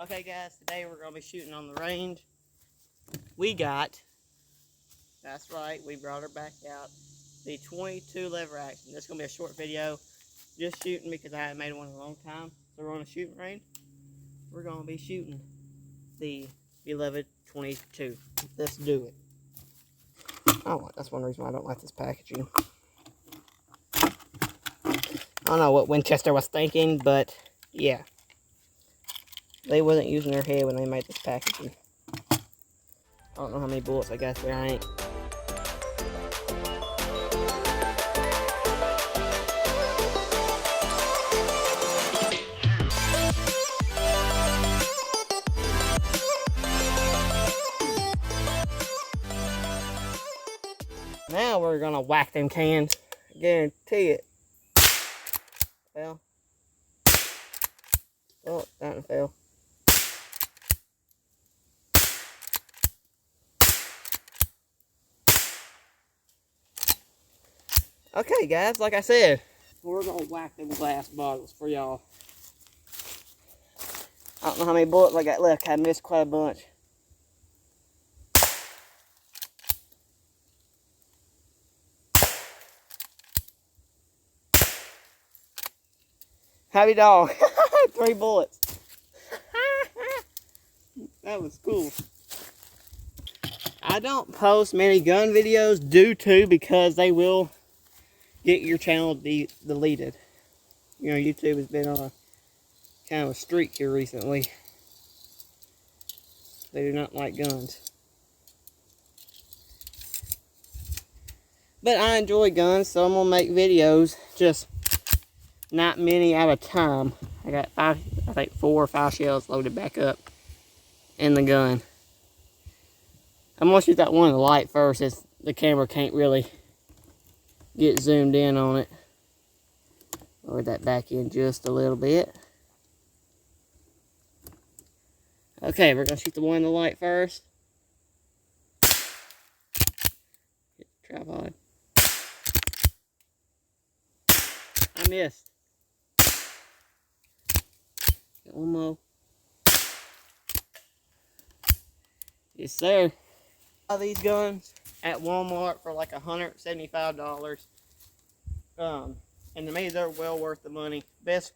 Okay guys, today we're going to be shooting on the range. We got, that's right, we brought her back out, the 22 lever action. This is going to be a short video, just shooting because I haven't made one in a long time. So we're on a shooting range. We're going to be shooting the beloved 22. Let's do it. Oh, that's one reason why I don't like this packaging. I don't know what Winchester was thinking, but yeah. They wasn't using their head when they made this packaging. I don't know how many bullets I got there. I ain't. Now we're gonna whack them cans. I guarantee it. Fell. Oh, that one fell. Okay, guys, like I said, we're gonna whack them glass bottles for y'all. I don't know how many bullets I got left. I missed quite a bunch. Happy dog. 3 bullets. That was cool. I don't post many gun videos because they will get your channel deleted. You know, YouTube has been on a kind of a streak here recently. They do not like guns. But I enjoy guns, so I'm going to make videos, just not many at a time. I got 4 or 5 shells loaded back up in the gun. I'm going to shoot that one in the light first, as the camera can't really get zoomed in on it. Lower that back in just a little bit. Okay, we're going to shoot the one in the light first. Hit the tripod. I missed. Get one more. Yes, sir. Buy these guns at Walmart for like $175. And to me, they're well worth the money. Best